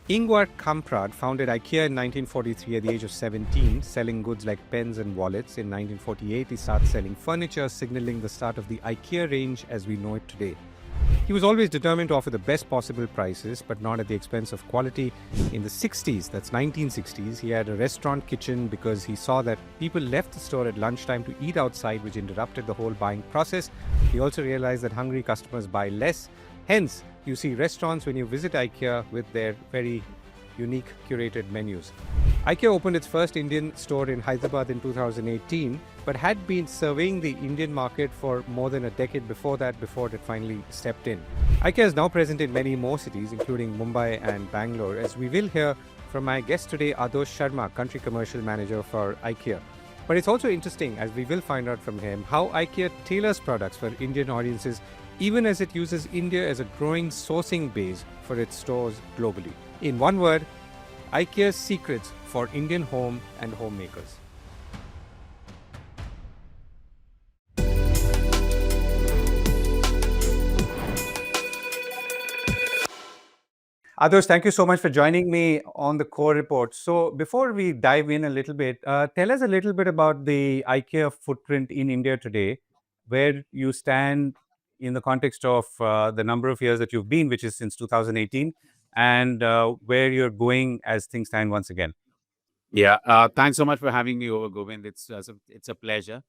Ingvar Kamprad founded IKEA in 1943 at the age of 17, selling goods like pens and wallets. In 1948, he started selling furniture, signaling the start of the IKEA range as we know it today. He was always determined to offer the best possible prices, but not at the expense of quality. In the 60s, that's 1960s, he had a restaurant kitchen because he saw that people left the store at lunchtime to eat outside, which interrupted the whole buying process. He also realized that hungry customers buy less. Hence, you see restaurants when you visit IKEA with their very unique curated menus. IKEA opened its first Indian store in Hyderabad in 2018, but had been surveying the Indian market for more than a decade before that, before it finally stepped in. IKEA is now present in many more cities, including Mumbai and Bangalore, as we will hear from my guest today, Adosh Sharma, Country Commercial Manager for IKEA. But it's also interesting, as we will find out from him, how IKEA tailors products for Indian audiences, even as it uses India as a growing sourcing base for its stores globally. In one word, IKEA's secrets for Indian home and homemakers. Adosh, thank you so much for joining me on the Core Report. So, before we dive in a little bit, tell us a little bit about the IKEA footprint in India today, where you stand in the context of the number of years that you've been, which is since 2018, and where you're going as things stand once again. Yeah, thanks so much for having me over, Govind. It's a pleasure.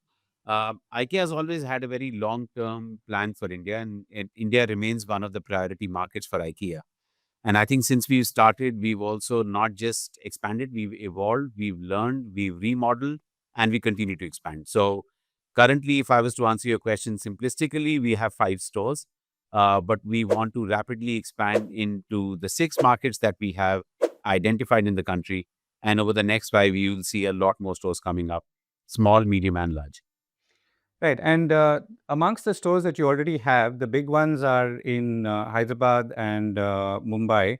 IKEA has always had a very long-term plan for India, and India remains one of the priority markets for IKEA. And I think since we've started, we've also not just expanded, we've evolved, we've learned, we've remodeled, and we continue to expand. So currently, if I was to answer your question simplistically, we have 5 stores, but we want to rapidly expand into the 6 markets that we have identified in the country. And over the next 5, you will see a lot more stores coming up, small, medium, and large. Right. And amongst the stores that you already have, the big ones are in Hyderabad and Mumbai,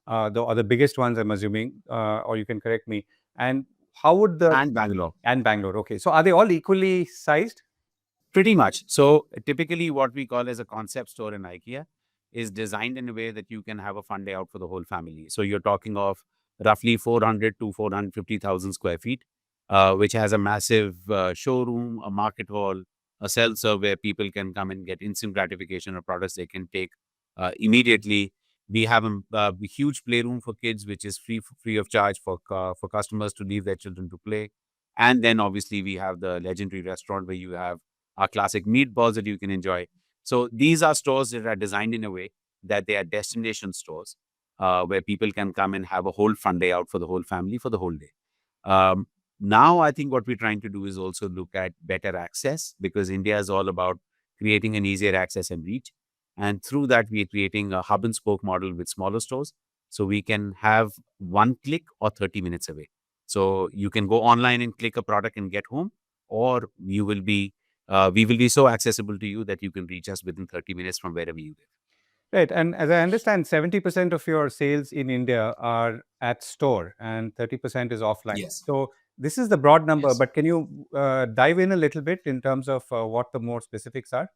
or the biggest ones, I'm assuming, or you can correct me. And how would the And Bangalore. and Bangalore? Okay, so are they all equally sized? Pretty much. So typically what we call as a concept store in IKEA is designed in a way that you can have a fun day out for the whole family. So you're talking of roughly 400 to 450,000 square feet, which has a massive showroom, a market hall, a self-serve where people can come and get instant gratification of products they can take immediately. We have a huge playroom for kids, which is free of charge for customers to leave their children to play. And then obviously we have the legendary restaurant where you have our classic meatballs that you can enjoy. So these are stores that are designed in a way that they are destination stores where people can come and have a whole fun day out for the whole family for the whole day. Now, I think what we're trying to do is also look at better access because India is all about creating an easier access and reach. And through that, we're creating a hub and spoke model with smaller stores. So we can have one click or 30 minutes away. So you can go online and click a product and get home, or we will be so accessible to you that you can reach us within 30 minutes from wherever you live. Right. And as I understand, 70% of your sales in India are at store and 30% is offline. Yes. So this is the broad number, Yes. but can you dive in a little bit in terms of what the more specifics are?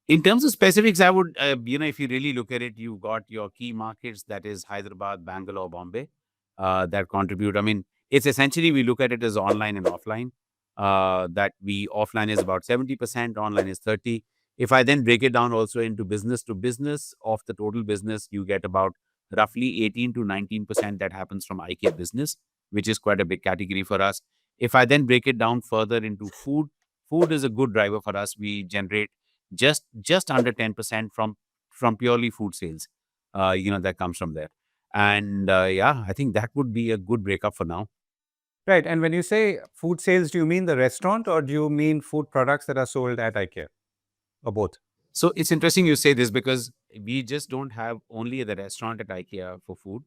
In terms of specifics, I would, if you really look at it, you've got your key markets, that is Hyderabad, Bangalore, Bombay, that contribute. I mean, it's essentially, we look at it as online and offline, that we offline is about 70%, online is 30. If I then break it down also into business to business of the total business, you get about roughly 18 to 19% that happens from IKEA business, which is quite a big category for us. If I then break it down further into food, food is a good driver for us. We generate just under 10% from purely food sales, that comes from there. And yeah, I think that would be a good breakup for now. Right. And when you say food sales, do you mean the restaurant or do you mean food products that are sold at IKEA or both? So it's interesting you say this because we just don't have only the restaurant at IKEA for food.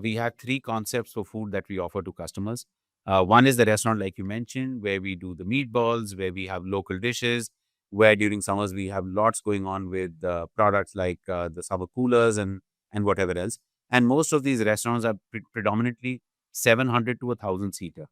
We have 3 concepts for food that we offer to customers. One is the restaurant, like you mentioned, where we do the meatballs, where we have local dishes, where during summers we have lots going on with products like the summer coolers and whatever else. And most of these restaurants are predominantly 700 to 1,000 seater.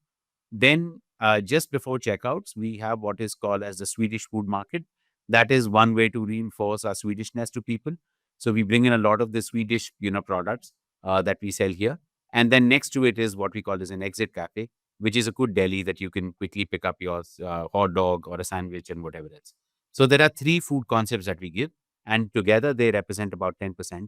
Then, just before checkouts, we have what is called as the Swedish food market. That is one way to reinforce our Swedishness to people. So we bring in a lot of the Swedish, products. that we sell here. And then next to it is what we call as an exit cafe, which is a good deli that you can quickly pick up your hot dog or a sandwich and whatever else. So there are three food concepts that we give, and together they represent about 10%,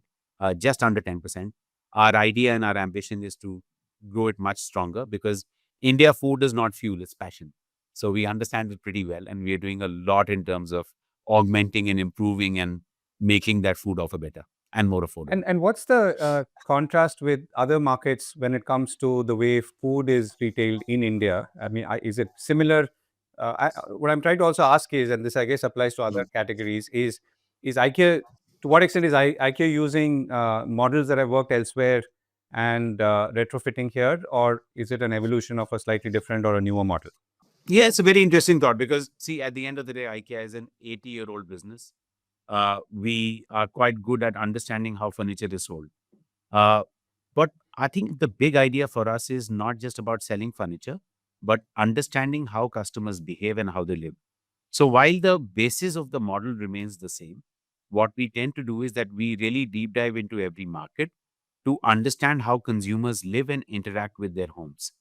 just under 10%. Our idea and our ambition is to grow it much stronger because India food is not fuel, it's passion. So we understand it pretty well, and we are doing a lot in terms of augmenting and improving and making that food offer better and more affordable. And what's the contrast with other markets when it comes to the way food is retailed in India? I mean, is it similar? What I'm trying to also ask is, and this I guess applies to other categories, is IKEA, to what extent is IKEA using models that have worked elsewhere and retrofitting here, or is it an evolution of a slightly different or a newer model? Yeah, it's a very interesting thought because, see, at the end of the day, IKEA is an 80-year-old business. We are quite good at understanding how furniture is sold. Uh, but I think the big idea for us is not just about selling furniture, but understanding how customers behave and how they live. So while the basis of the model remains the same, what we tend to do is that we really deep dive into every market to understand how consumers live and interact with their homes.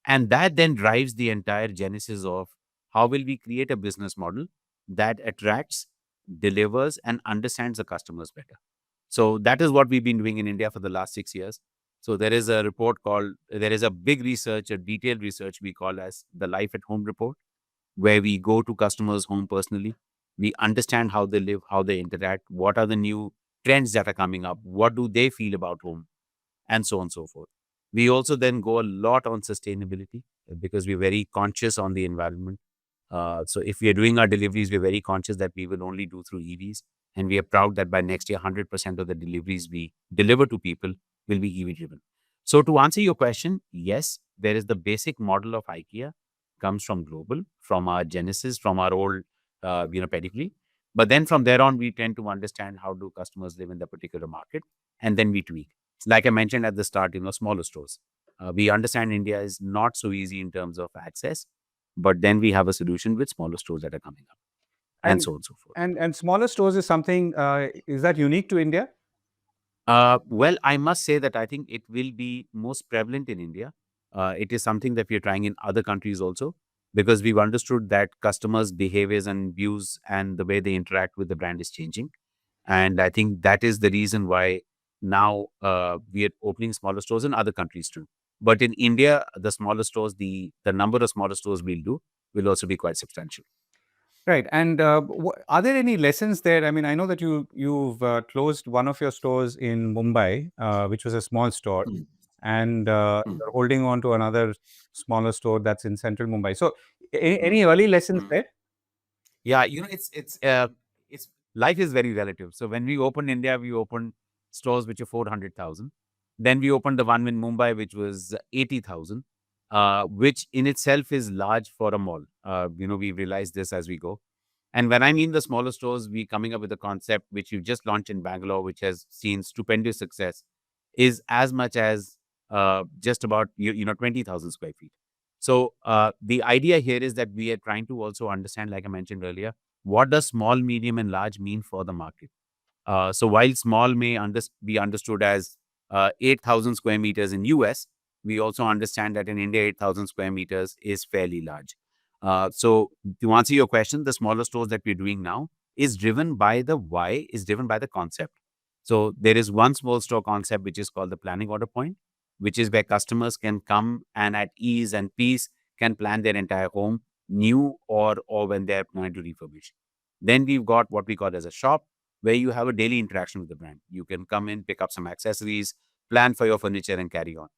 And that then drives the entire genesis of how will we create a business model that attracts, delivers, and understands the customers better. So that is what we've been doing in India for the last 6 years. So there is a report called, there is a big research, a detailed research we call as the Life at Home report, where we go to customers' home personally. We understand how they live, how they interact, what are the new trends that are coming up, what do they feel about home, and so on and so forth. We also then go a lot on sustainability because we're very conscious on the environment. So if we are doing our deliveries, we're very conscious that we will only do through EVs. And we are proud that by next year, 100% of the deliveries we deliver to people will be EV driven. So to answer your question, yes, there is the basic model of IKEA comes from global, from our genesis, from our old, pedigree. But then from there on, we tend to understand how do customers live in the particular market, and then we tweak. Like I mentioned at the start, smaller stores. We understand India is not so easy in terms of access, but then we have a solution with smaller stores that are coming up, and And so on and so forth. and smaller stores is something, is that unique to India? Well, I must say that I think it will be most prevalent in India. It is something that we are trying in other countries also because we've understood that customers' behaviors and views and the way they interact with the brand is changing. And I think that is the reason why now we are opening smaller stores in other countries too. But in India, the smaller stores, the number of smaller stores we'll do will also be quite substantial. Right. And are there any lessons there? I mean, I know that you've closed one of your stores in Mumbai, which was a small store, Mm, and mm, you're holding on to another smaller store that's in central Mumbai. So, mm. any early lessons there? Yeah, it's life is very relative. So when we opened India, we opened stores which are 400,000. Then we opened the one in Mumbai, which was 80,000, which in itself is large for a mall. We realized this as we go. And when I mean the smaller stores, we coming up with a concept which you just launched in Bangalore, which has seen stupendous success, is as much as just about 20,000 square feet. So the idea here is that we are trying to also understand, like I mentioned earlier, what does small, medium, and large mean for the market. So while small may be understood as 8,000 square meters in US, we also understand that in India, 8,000 square meters is fairly large. So to answer your question, the smaller stores that we're doing now is driven by the why, is driven by the concept. So there is one small store concept which is called the planning order point, which is where customers can come and at ease and peace can plan their entire home, new or when they're planning to refurbish. Then we've got what we call as a shop, where you have a daily interaction with the brand. You can come in, pick up some accessories, plan for your furniture, and carry on.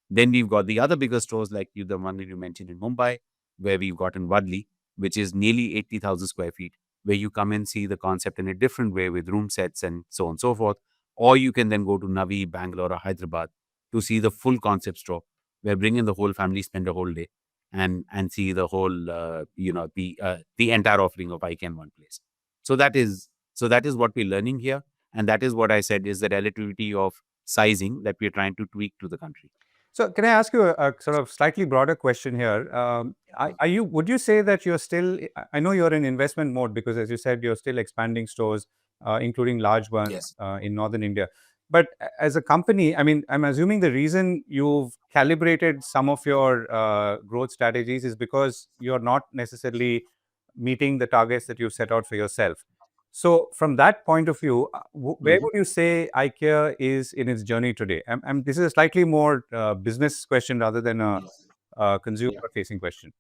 Then we've got the other bigger stores like the one that you mentioned in Mumbai, where we've got in Wadley, which is nearly 80,000 square feet, where you come and see the concept in a different way with room sets and so on and so forth. Or you can then go to Navi, Bangalore, or Hyderabad to see the full concept store, where bring in the whole family, spend a whole day, and see the whole the entire offering of IKEA in one place. So that is what we're learning here, and that is what I said is the relativity of sizing that we're trying to tweak to the country. So, can I ask you a sort of slightly broader question here? Are you? Would you say that you're still? I know you're in investment mode because, as you said, you're still expanding stores, including large ones Yes. in northern India. But as a company, I mean, I'm assuming the reason you've calibrated some of your growth strategies is because you're not necessarily meeting the targets that you've set out for yourself. So, from that point of view, where Mhm. would you say IKEA is in its journey today? This is a slightly more business question rather than a consumer-facing question.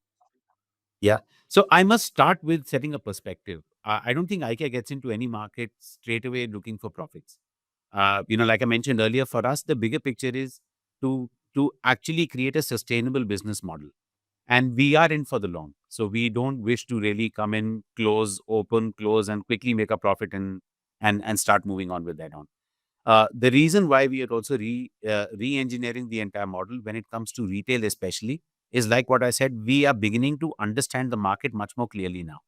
Yeah. So I must start with setting a perspective. I don't think IKEA gets into any market straight away looking for profits. Like I mentioned earlier, for us, the bigger picture is to actually create a sustainable business model, and we are in for the long. So we don't wish to really come in, close, open, close, and quickly make a profit and start moving on with that on. The reason why we are also re-engineering the entire model when it comes to retail, especially, is like what I said. We are beginning to understand the market much more clearly now,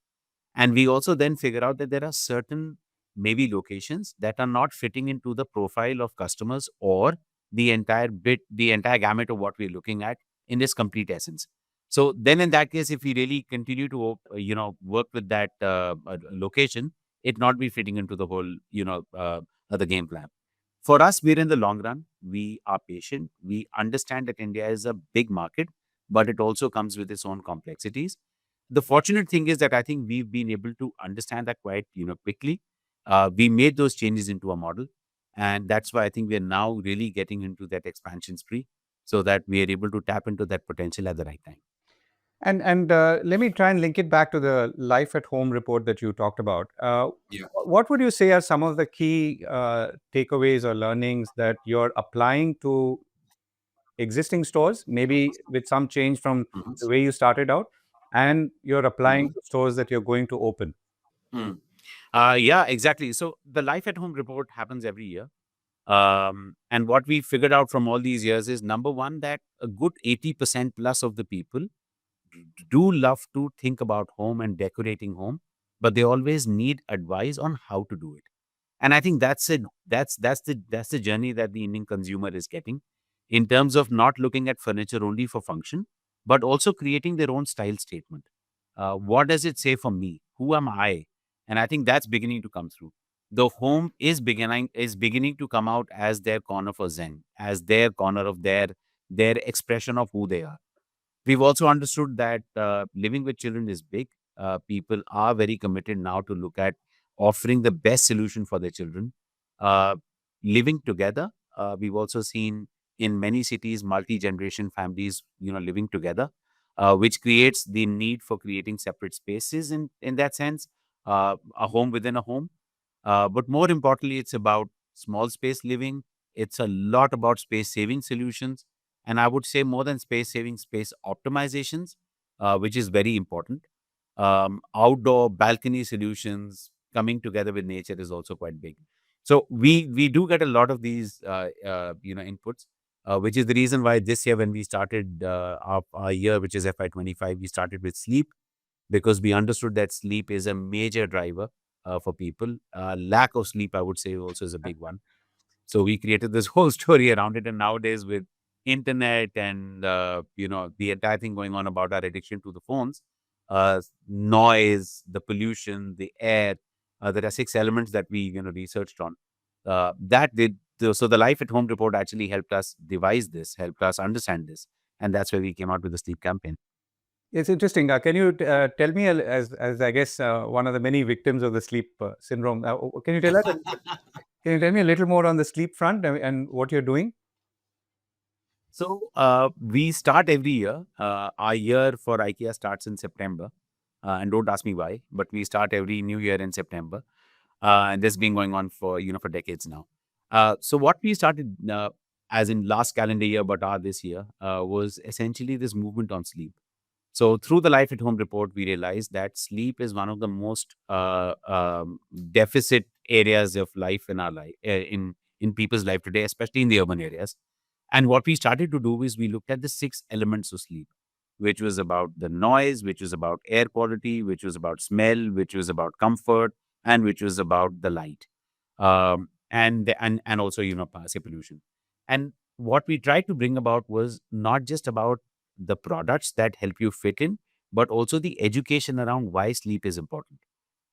and we also then figure out that there are certain maybe locations that are not fitting into the profile of customers or the entire gamut of what we're looking at in this complete essence. So then in that case, if we really continue to, work with that location, it not be fitting into the whole, the game plan. For us, we're in the long run. We are patient. We understand that India is a big market, but it also comes with its own complexities. The fortunate thing is that I think we've been able to understand that quite, quickly. We made those changes into a model, and that's why I think we are now really getting into that expansion spree, so that we are able to tap into that potential at the right time. And let me try and link it back to the life at home report that you talked about. Yeah. What would you say are some of the key takeaways or learnings that you're applying to existing stores, maybe with some change from Mhm. the way you started out, and you're applying Mhm. to stores that you're going to open? Mm. Yeah, exactly. So the life at home report happens every year. And what we figured out from all these years is, number one, that a good 80% plus of the people do love to think about home and decorating home, but they always need advice on how to do it. And I think that's it. That's the journey that the Indian consumer is getting, in terms of not looking at furniture only for function, but also creating their own style statement. What does it say for me? Who am I? And I think that's beginning to come through. The home is beginning to come out as their corner for Zen, as their corner of their expression of who they are. We've also understood that living with children is big. People are very committed now to look at offering the best solution for their children. Uh, Living together, we've also seen in many cities multi-generation families, living together, which creates the need for creating separate spaces. In that sense, a home within a home. But more importantly, it's about small space living. It's a lot about space saving solutions. And I would say more than space saving, space optimizations, which is very important. Outdoor balcony solutions coming together with nature is also quite big. So we do get a lot of these inputs, which is the reason why this year when we started our year, which is FY25, we started with sleep, because we understood that sleep is a major driver for people. Lack of sleep, I would say, also is a big one. So we created this whole story around it. And nowadays, with internet and the entire thing going on about our addiction to the phones, noise, the pollution, the air, there are 6 elements that we researched on. That did So the Life at Home report actually helped us devise this, helped us understand this, and that's where we came out with the sleep campaign. It's interesting. Can you tell me, as I guess one of the many victims of the sleep syndrome, can you tell us? Can you tell me a little more on the sleep front and what you're doing? So we start every year. Our year for IKEA starts in September, and don't ask me why, but we start every new year in September, and this has been going on for decades now. So what we started, as in last calendar year, but are this year, was essentially this movement on sleep. So through the Life at Home report, we realized that sleep is one of the most deficit areas of life in our life, in people's life today, especially in the urban areas. And what we started to do is we looked at the 6 elements of sleep, which was about the noise, which was about air quality, which was about smell, which was about comfort, and which was about the light, and also say pollution. And what we tried to bring about was not just about the products that help you fit in, but also the education around why sleep is important.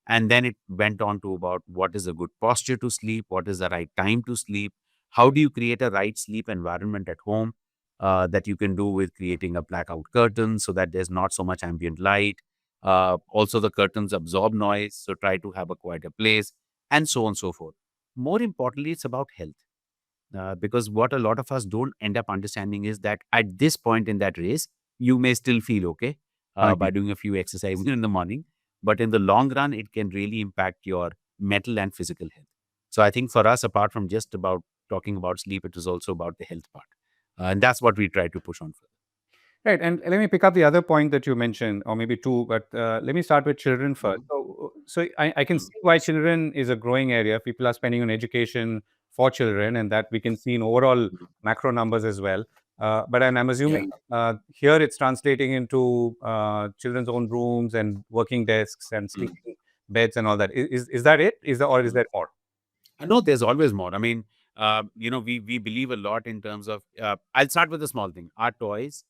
And then it went on to about what is a good posture to sleep, what is the right time to sleep, How do you create a right sleep environment at home? That you can do with creating a blackout curtain so that there's not so much ambient light. Also, the curtains absorb noise, so try to have a quieter place, and so on and so forth. More importantly, it's about health. Because what a lot of us don't end up understanding is that at this point in that race, you may still feel okay by Agree. doing a few exercises in the morning, but in the long run, it can really impact your mental and physical health. So I think for us, apart from just about talking about sleep, it was also about the health part. And that's what we try to push on for. Right, and let me pick up the other point that you mentioned, or maybe two, but let me start with children first. Mhm. So I can see why children is a growing area. People are spending on education for children, and that we can see in overall Mhm. macro numbers as well. But I'm Yeah. assuming here it's translating into children's own rooms and working desks and Mm. sleeping beds and all that. Is that it? Or is Mm. there more? No, there's always more. I mean, we believe a lot in terms of. I'll start with a small thing. Our toys.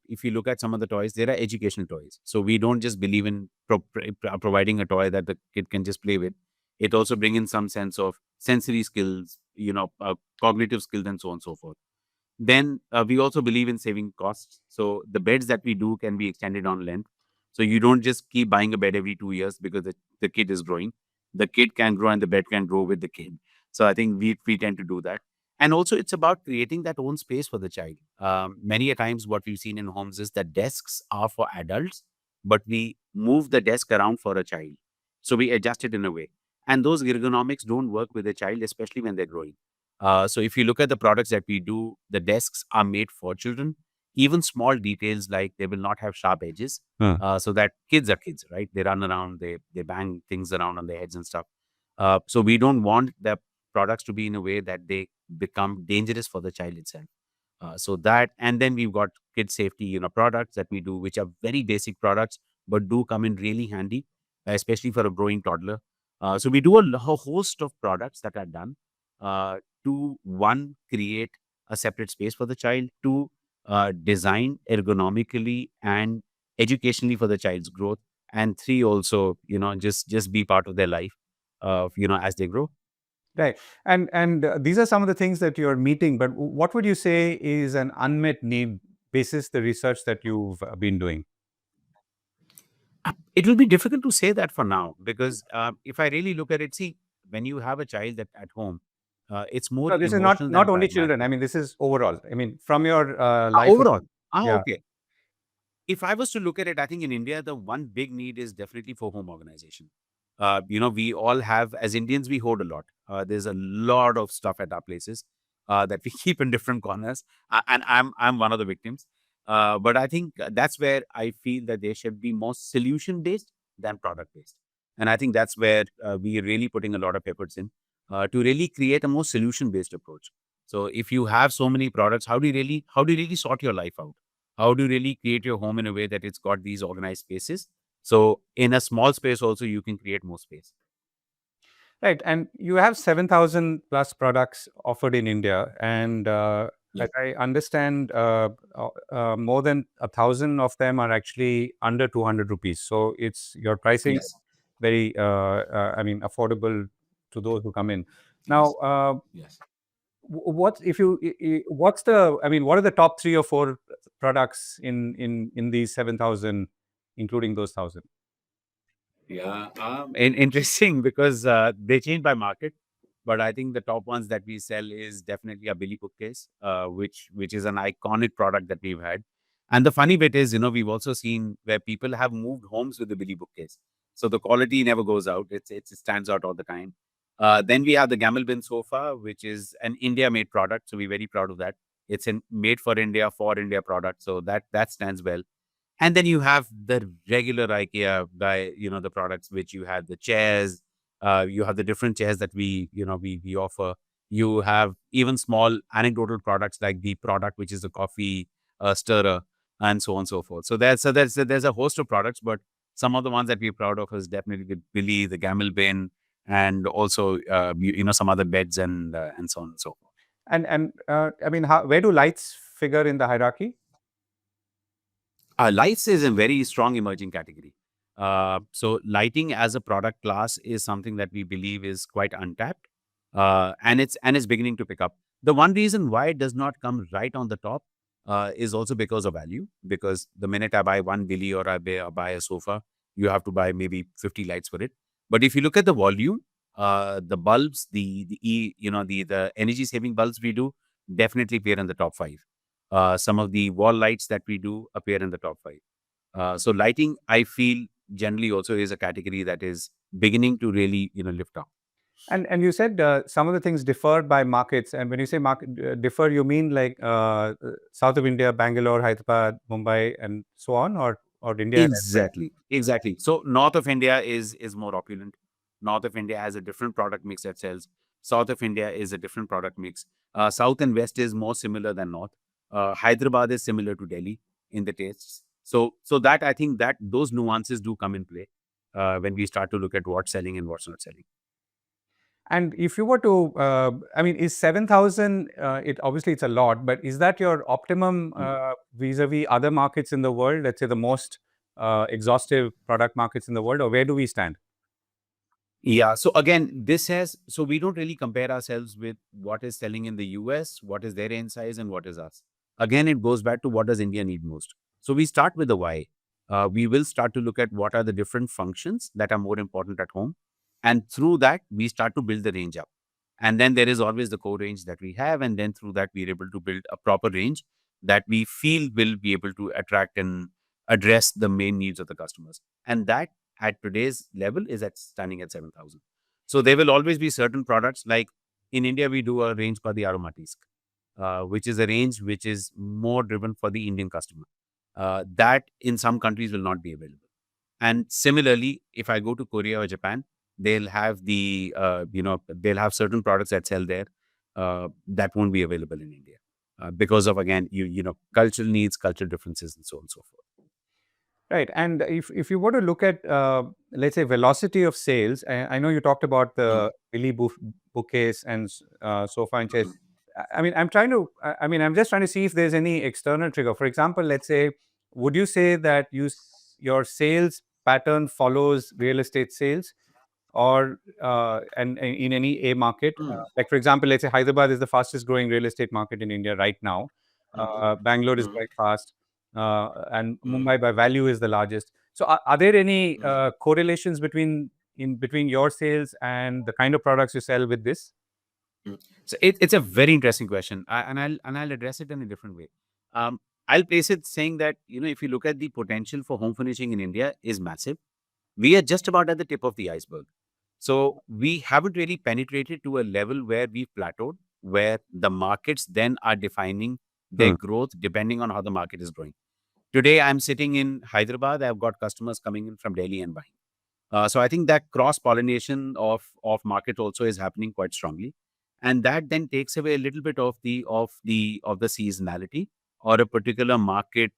If you look at some of the toys, there are educational toys. So we don't just believe in providing a toy that the kid can just play with. It also bring in some sense of sensory skills, cognitive skills, and so on and so forth. Then we also believe in saving costs. So the beds that we do can be extended on length. So you don't just keep buying a bed every 2 years because the kid is growing. The kid can grow and the bed can grow with the kid. So I think we tend to do that. And also it's about creating that own space for the child. Many a times what we've seen in homes is that desks are for adults, but we move the desk around for a child. So we adjust it in a way. And those ergonomics don't work with a child, especially when they're growing. So if you look at the products that we do, the desks are made for children. Even small details like they will not have sharp edges, Huh. so that kids are kids, right? They run around, they bang things around on their heads and stuff. So we don't want the products to be in a way that they become dangerous for the child itself. So that, and then we've got kid safety, products that we do, which are very basic products, but do come in really handy, especially for a growing toddler. So we do a host of products that are done to one, create a separate space for the child, to design ergonomically and educationally for the child's growth, and three, also, just be part of their life, as they grow. Right. And these are some of the things that you're meeting, but what would you say is an unmet need basis the research that you've been doing? It will be difficult to say that for now because if I really look at it, see, when you have a child at home, it's more No, this is emotional not than only children. pragmatic. I mean, this is overall. I mean, from your life. Overall, Yeah. okay. If I was to look at it, I think in India, the one big need is definitely for home organization. We all have, as Indians, we hoard a lot. There's a lot of stuff at our places that we keep in different corners, and I'm one of the victims. But I think that's where I feel that they should be more solution based than product based, and I think that's where we are really putting a lot of efforts in to really create a more solution based approach. So if you have so many products, how do you really sort your life out? How do you really create your home in a way that it's got these organized spaces? So in a small space also, you can create more space. Right. And you have 7,000 plus products offered in India. And Yeah. as I understand, more than 1,000 of them are actually under 200 rupees. So your pricing is Yes. very, I mean, affordable to those who come in. Now, Yes. Yes. what if you what's the, I mean, what are the top three or four products in these 7,000, including those 1,000? Yeah, interesting because they change by market, but I think the top ones that we sell is definitely a Billy bookcase, which is an iconic product that we've had. And the funny bit is, we've also seen where people have moved homes with the Billy bookcase, so the quality never goes out. It stands out all the time. Then we have the Gamel Bin sofa, which is an India-made product, so we're very proud of that. It's a made for India product, so that stands well. And then you have the regular IKEA the products which you have the chairs, you have the different chairs that we offer. You have even small anecdotal products like the product which is a coffee stirrer and so on and so forth. So there's a host of products, but some of the ones that we're proud of is definitely the Billy, the Gamel Bin, and also some other beds and so on and so forth. And I mean, where do lights figure in the hierarchy? Lights is a very strong emerging category. So lighting as a product class is something that we believe is quite untapped. and it's beginning to pick up. The one reason why it does not come right on the top is also because of value. Because the minute I buy one billy or I buy a sofa, you have to buy maybe 50 lights for it. But if you look at the volume, the bulbs, the energy saving bulbs we do definitely appear in the top five. Some of the wall lights that we do appear in the top five. So lighting, I feel, generally also is a category that is beginning to really lift up. And you said some of the things differ by markets. And when you say market differ, you mean like south of India, Bangalore, Hyderabad, Mumbai, and so on, or India and elsewhere? Exactly, exactly. So north of India is more opulent. North of India has a different product mix that sells. South of India is a different product mix. South and west is more similar than north. Hyderabad is similar to Delhi in the tastes. So that, I think, that those nuances do come in play when we start to look at what's selling and what's not selling. And if you were to, I mean, is 7,000, it obviously it's a lot, but is that your optimum Mm. vis-a-vis other markets in the world, let's say the most exhaustive product markets in the world, or where do we stand? Yeah. So again, so we don't really compare ourselves with what is selling in the US, what is their in size, and what is us. Again, it goes back to what does India need most. So we start with the why. We will start to look at what are the different functions that are more important at home. And through that, we start to build the range up. And then there is always the core range that we have. And then through that, we're able to build a proper range that we feel will be able to attract and address the main needs of the customers. And that at today's level is at standing at 7,000. So there will always be certain products like in India, we do a range called the Aromatisk, which is a range which is more driven for the Indian customer. That in some countries will not be available. And similarly, if I go to Korea or Japan, they'll have certain products that sell there that won't be available in India because of, again, cultural needs, cultural differences, and so on and so forth. Right. And if you were to look at, let's say, velocity of sales, I know you talked about Mm, the Billy bookcase and sofa and chairs. mm, I mean, I mean, I'm just trying to see if there's any external trigger. For example, let's say, would you say that your sales pattern follows real estate sales? Or and in any a market, mm, like for example, let's say Hyderabad is the fastest growing real estate market in India right now. mhm, Bangalore is mm, quite fast, and mm, Mumbai by value is the largest. So are there any mm. correlations between your sales and the kind of products you sell with this? Mm. So it's a very interesting question, and I'll address it in a different way. Um, I'll place it saying that if you look at the potential for home furnishing in India is massive. We are just about at the tip of the iceberg. So we haven't really penetrated to a level where we've plateaued, where the markets then are defining their Hmm. growth depending on how the market is growing. Today, I'm sitting in Hyderabad. I've got customers coming in from Delhi and buying. So I think that cross pollination of market also is happening quite strongly, and that then takes away a little bit of the seasonality or a particular market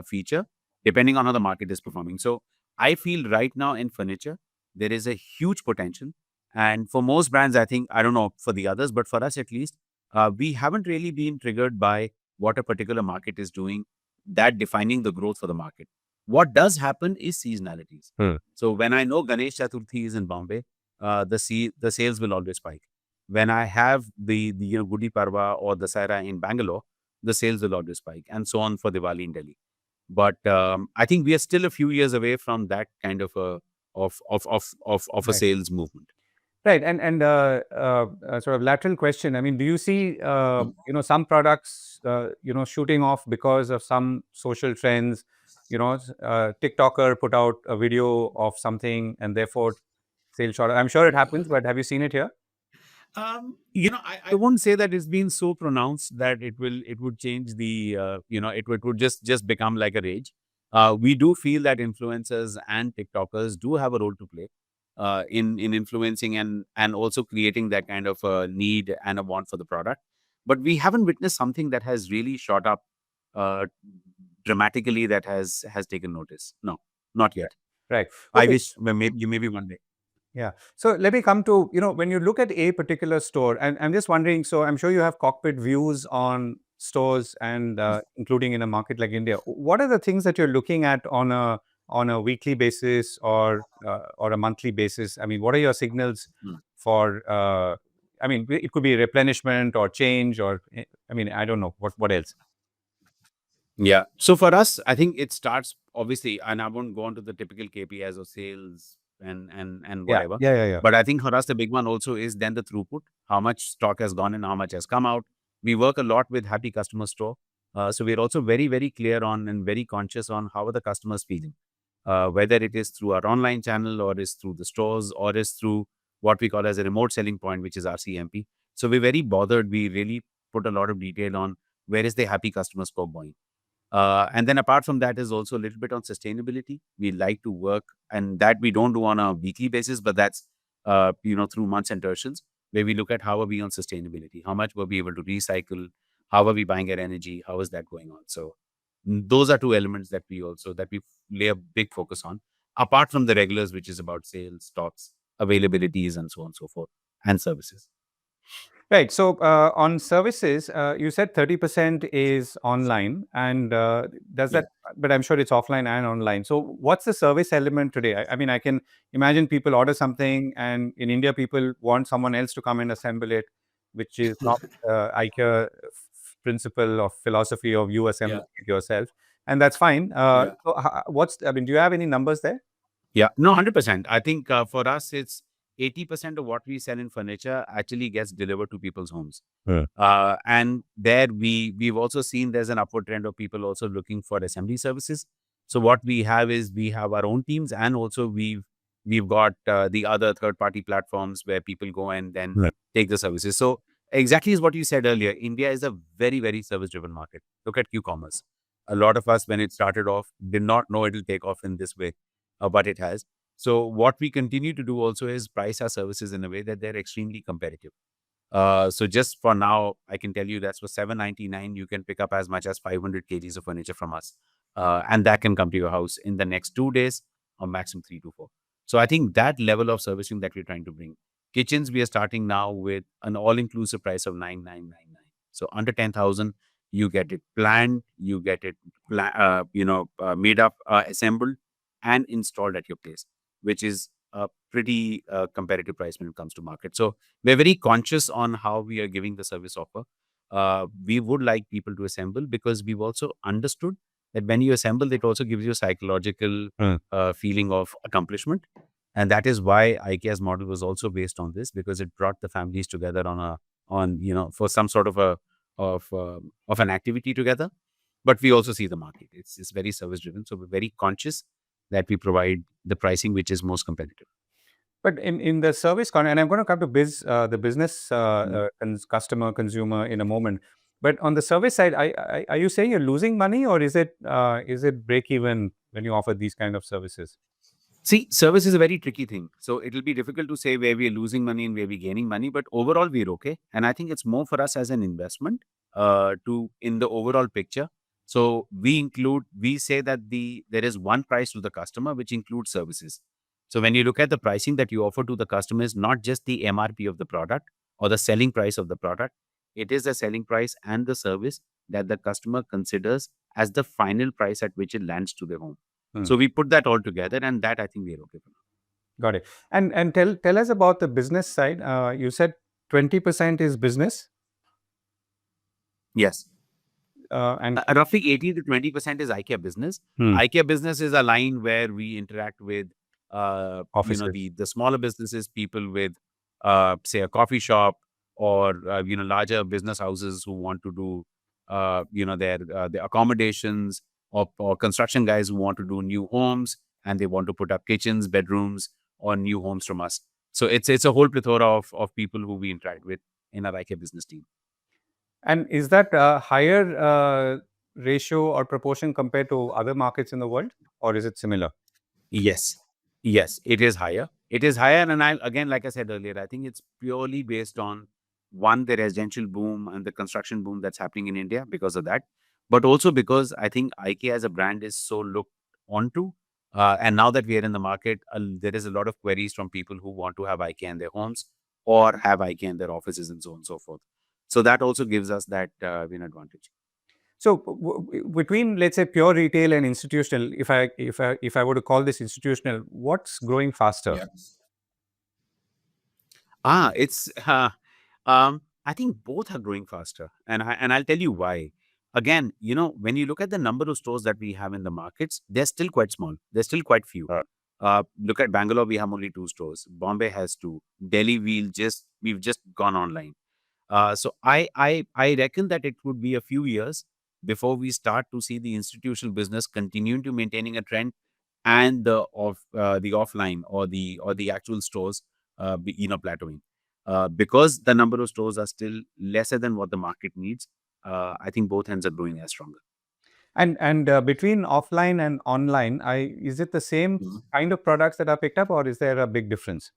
feature depending on how the market is performing. So I feel right now in furniture there is a huge potential, and for most brands, I think, I don't know for the others, but for us at least, we haven't really been triggered by what a particular market is doing, that defining the growth for the market. What does happen is seasonalities. Hmm. So when I know Ganesh Chaturthi is in Bombay, the sales will always spike. When I have the Gudi Parva or the Dasara in Bangalore, the sales will always spike, and so on for Diwali in Delhi. But I think we are still a few years away from that kind of a Right. sales movement. Right, and sort of lateral question. I mean, do you see Mm. some products shooting off because of some social trends? TikToker put out a video of something, and therefore sales shot. I'm sure it happens, but have you seen it here? I won't say that it's been so pronounced that it would change it would just become like a rage. We do feel that influencers and TikTokers do have a role to play in influencing and also creating that kind of a need and a want for the product. But we haven't witnessed something that has really shot up uh, dramatically that has taken notice. No, not yet. Right. I Okay. wish, well, maybe one day. Yeah. So let me come to, when you look at a particular store, and I'm just wondering, so I'm sure you have cockpit views on stores and including in a market like India. What are the things that you're looking at on a weekly basis or a monthly basis? I mean, what are your signals Mm. for, I mean, it could be replenishment or change, or, I mean, I don't know what else. Yeah. So for us, I think it starts obviously, and I won't go on to the typical KPIs of sales and Yeah, whatever. yeah. But I think for us, the big one also is then the throughput, how much stock has gone in, how much has come out. We work a lot with happy customer store. So we're also very, very clear on and very conscious on how are the customers feeling, whether it is through our online channel or is through the stores or is through what we call as a remote selling point, which is RCMP. So we're very bothered. We really put a lot of detail on where is the happy customer score going. And then apart from that is also a little bit on sustainability. We like to work, and that we don't do on a weekly basis, but that's through months and tertials, where we look at how are we on sustainability, how much were we able to recycle, how are we buying our energy, how is that going on. So those are two elements that we lay a big focus on, apart from the regulars, which is about sales, stocks, availabilities, and so on and so forth, and services. Right. So on services, you said 30% is online, and does Yeah. that? But I'm sure it's offline and online. So what's the service element today? I mean, I can imagine people order something, and in India, people want someone else to come and assemble it, which is not IKEA principle or philosophy of you Yeah. assembling it yourself, and that's fine. Yeah. So what's? I mean, do you have any numbers there? Yeah, no, 100%. I think for us, it's 80% of what we sell in furniture actually gets delivered to people's homes. Yeah. And there we've also seen there's an upward trend of people also looking for assembly services. So what we have is we have our own teams, and also we've got the other third party platforms where people go and then Right. take the services. So exactly as what you said earlier, India is a very, very service driven market. Look at Q-commerce. A lot of us, when it started off, did not know it'll take off in this way, but it has. So what we continue to do also is price our services in a way that they're extremely competitive. So just for now, I can tell you that's for 799. You can pick up as much as 500 kgs of furniture from us, and that can come to your house in the next 2 days or maximum 3 to 4. So I think that level of servicing that we're trying to bring. Kitchens, we are starting now with an all-inclusive price of 9999. So under 10,000, you get it planned, you get it made up, assembled, and installed at your place, which is a pretty competitive price when it comes to market. So we're very conscious on how we are giving the service offer. We would like people to assemble because we've also understood that when you assemble, it also gives you a psychological Mm. feeling of accomplishment. And that is why IKEA's model was also based on this, because it brought the families together for some sort of of an activity together. But we also see the market. It's very service driven. So we're very conscious that we provide the pricing which is most competitive. But in the service and I'm going to come to the business Mm. customer consumer in a moment. But on the service side, are you saying you're losing money, or is it break even when you offer these kind of services? See, service is a very tricky thing. So it'll be difficult to say where we're losing money and where we're gaining money, but overall we're okay. And I think it's more for us as an investment to in the overall picture. So we say that there is one price to the customer, which includes services. So when you look at the pricing that you offer to the customers, not just the MRP of the product or the selling price of the product, it is the selling price and the service that the customer considers as the final price at which it lands to their home. Hmm. So we put that all together, and that I think we are okay for now. Got it. And tell us about the business side. You said 20% is business, Yes. and Roughly 18 to 20% is IKEA business. Hmm. IKEA business is a line where we interact with, Offices. the smaller businesses, people with, say, a coffee shop or, larger business houses who want to do, their accommodations, or construction guys who want to do new homes and they want to put up kitchens, bedrooms, or new homes from us. So it's a whole plethora of people who we interact with in our IKEA business team. And is that a higher ratio or proportion compared to other markets in the world, or is it similar? Yes. Yes, it is higher. It is higher. And again, like I said earlier, I think it's purely based on one, the residential boom and the construction boom that's happening in India because of that. But also because I think IKEA as a brand is so looked onto. And now that we are in the market, there is a lot of queries from people who want to have IKEA in their homes or have IKEA in their offices and so on and so forth. So that also gives us that win advantage. So between, let's say, pure retail and institutional, if I were to call this institutional, what's growing faster? Yeah. It's I think both are growing faster, and I'll tell you why. Again, when you look at the number of stores that we have in the markets, they're still quite small. They're still quite few. Look at Bangalore, we have only 2 stores. Bombay has 2. Delhi, we've just gone online. So I reckon that it would be a few years before we start to see the institutional business continuing to maintaining a trend, and the offline or the actual stores plateauing, because the number of stores are still lesser than what the market needs. I think both ends are growing as stronger. And between offline and online, is it the same kind of products that are picked up, or is there a big difference?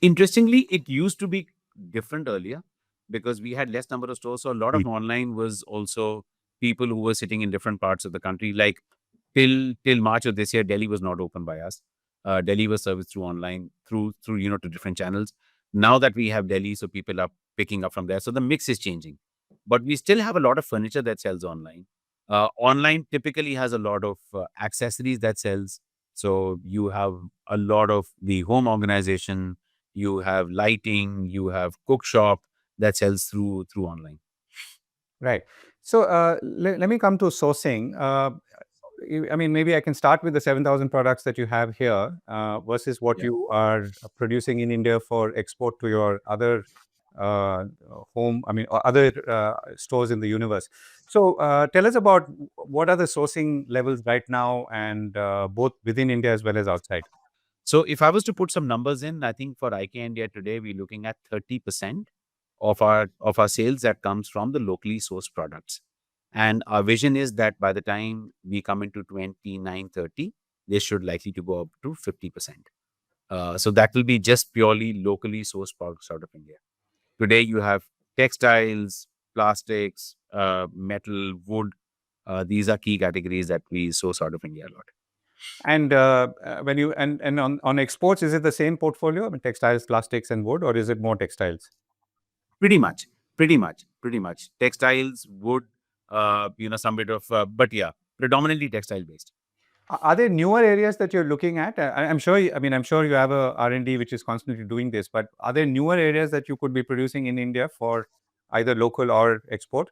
Interestingly, it used to be different earlier because we had less number of stores. So a lot of online was also people who were sitting in different parts of the country. Like till March of this year, Delhi was not open by us. Delhi was serviced through online through to different channels. Now that we have Delhi, so people are picking up from there. So the mix is changing, but we still have a lot of furniture that sells online. Online typically has a lot of accessories that sells. So you have a lot of the home organization, you have lighting, you have cook shop that sells through online. Right. So let me come to sourcing. I mean, maybe I can start with the 7,000 products that you have here versus what Yeah. you are producing in India for export to your other home, I mean, or other stores in the universe. So tell us about what are the sourcing levels right now, and both within India as well as outside. So if I was to put some numbers in, I think for IKEA India today, we're looking at 30% of our sales that comes from the locally sourced products. And our vision is that by the time we come into 29-30, this should likely to go up to 50%. So that will be just purely locally sourced products out of India. Today, you have textiles, plastics, metal, wood. These are key categories that we source out of India a lot. And when you and on exports, is it the same portfolio? I mean, textiles, plastics, and wood, or is it more textiles? Pretty much, pretty much. Textiles, wood, some bit of, but yeah, predominantly textile based. Are there newer areas that you're looking at? I'm sure. I mean, I'm sure you have a R&D which is constantly doing this. But are there newer areas that you could be producing in India for either local or export?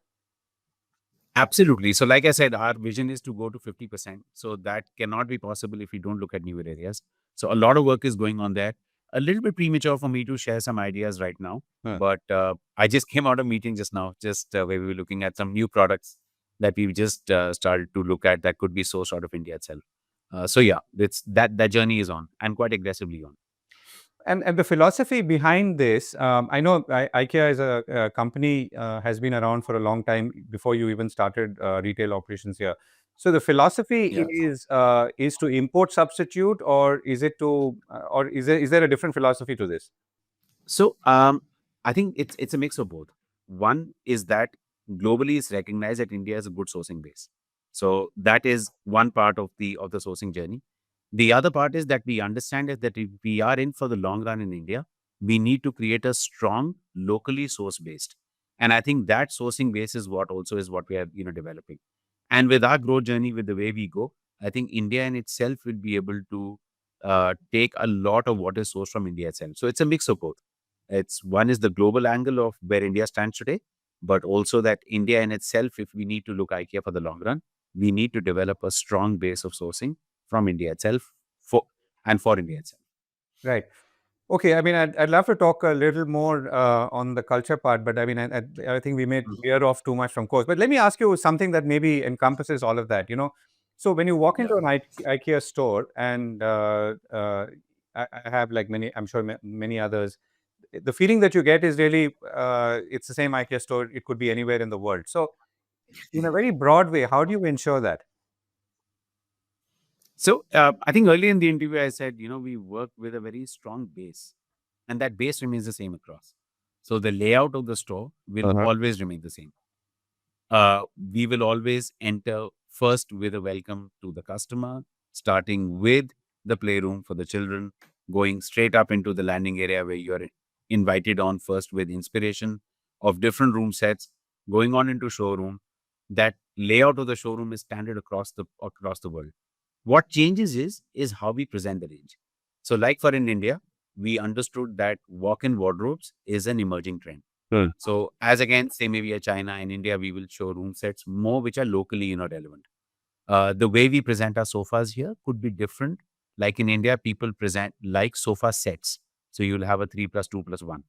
Absolutely. So, like I said, our vision is to go to 50%. So, that cannot be possible if we don't look at newer areas. So, a lot of work is going on there. A little bit premature for me to share some ideas right now, Huh. but I just came out of a meeting just now, just where we were looking at some new products that we've just started to look at that could be sourced out of India itself. So, yeah, it's that journey is on and quite aggressively on. And the philosophy behind this, I know IKEA is a company has been around for a long time before you even started retail operations here. So the philosophy Yeah. is to import substitute, or is it to, or is there a different philosophy to this? So I think it's a mix of both. One is that globally it's recognized that India is a good sourcing base. So that is one part of the sourcing journey. The other part is that we understand is that if we are in for the long run in India, we need to create a strong locally source based. And I think that sourcing base is what we are developing. And with our growth journey, with the way we go, I think India in itself will be able to take a lot of what is sourced from India itself. So it's a mix of both. It's one is the global angle of where India stands today, but also that India in itself, if we need to look IKEA for the long run, we need to develop a strong base of sourcing from India itself for India itself. Right. Okay, I mean, I'd love to talk a little more on the culture part, but I mean, I think we may Mhm. veer off too much from course. But let me ask you something that maybe encompasses all of that. So when you walk Yeah. into an IKEA store, and I have like many, I'm sure many others, the feeling that you get is really it's the same IKEA store. It could be anywhere in the world. So in a very broad way, how do you ensure that? So I think earlier in the interview, I said, we work with a very strong base, and that base remains the same across. So the layout of the store will Uh-huh. always remain the same. We will always enter first with a welcome to the customer, starting with the playroom for the children, going straight up into the landing area where you are invited on first with inspiration of different room sets, going on into showroom. That layout of the showroom is standard across the world. What changes is how we present the range. So, like for in India, we understood that walk-in wardrobes is an emerging trend. Hmm. So as again, say maybe a China and India, we will show room sets more which are locally, relevant. The way we present our sofas here could be different. Like in India, people present like sofa sets. So you'll have a 3+2+1.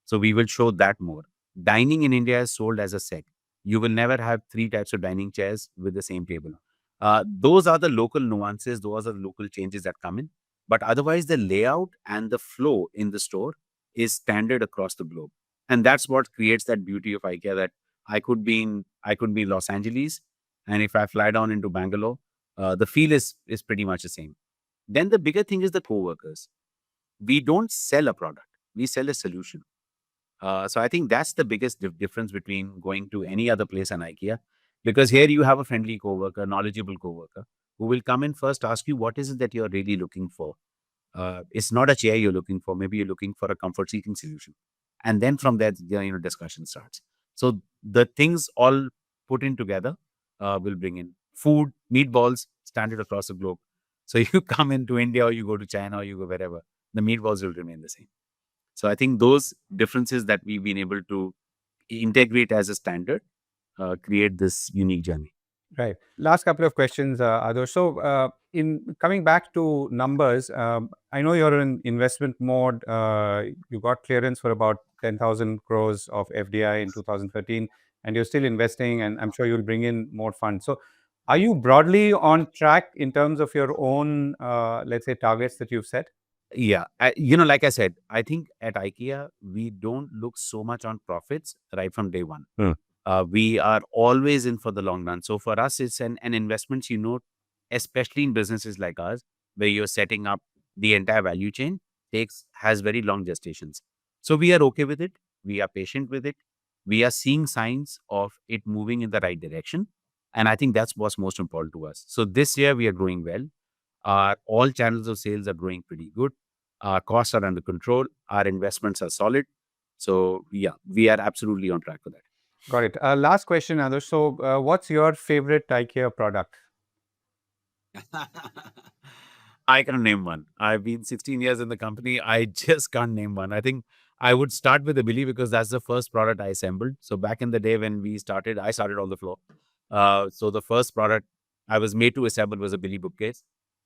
So we will show that more. Dining in India is sold as a set. You will never have three types of dining chairs with the same table. Those are the local nuances, those are the local changes that come in. But otherwise, the layout and the flow in the store is standard across the globe. And that's what creates that beauty of IKEA, that I could be in Los Angeles, and if I fly down into Bangalore, the feel is pretty much the same. Then the bigger thing is the co-workers. We don't sell a product; we sell a solution. So I think that's the biggest difference between going to any other place and IKEA, because here you have a friendly coworker, knowledgeable coworker, who will come in first, ask you what is it that you're really looking for. It's not a chair you're looking for. Maybe you're looking for a comfort seeking solution, and then from there, discussion starts. So the things all put in together will bring in food, meatballs, standard across the globe. So you come into India or you go to China or you go wherever, the meatballs will remain the same. So I think those differences that we've been able to integrate as a standard create this unique journey. Right. Last couple of questions, Adosh. So, in coming back to numbers, I know you're in investment mode. You got clearance for about 10,000 crores of FDI in 2013, and you're still investing, and I'm sure you'll bring in more funds. So, are you broadly on track in terms of your own, let's say, targets that you've set? Yeah, like I said, I think at IKEA we don't look so much on profits right from day one. Hmm. We are always in for the long run. So for us, it's an investment, especially in businesses like ours, where you're setting up the entire value chain, has very long gestations. So we are okay with it. We are patient with it. We are seeing signs of it moving in the right direction. And I think that's what's most important to us. So this year we are growing well. All channels of sales are growing pretty good. Our costs are under control. Our investments are solid. So yeah, we are absolutely on track for that. Got it. Last question, Adosh. So, what's your favorite IKEA product? I can't name one. I've been 16 years in the company. I just can't name one. I think I would start with the Billy because that's the first product I assembled. So back in the day when we started, I started on the floor. So the first product I was made to assemble was a Billy bookcase.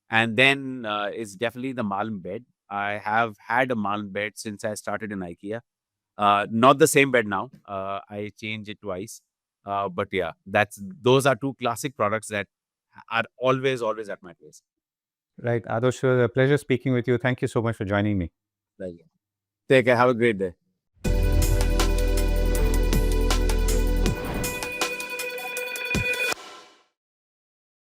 And then it's definitely the Malm bed. I have had a Malm bed since I started in IKEA. Not the same bed now. I changed it twice. But yeah, those are two classic products that are always at my place. Right, Adosh, it was a pleasure speaking with you. Thank you so much for joining me. Like, take care. Have a great day.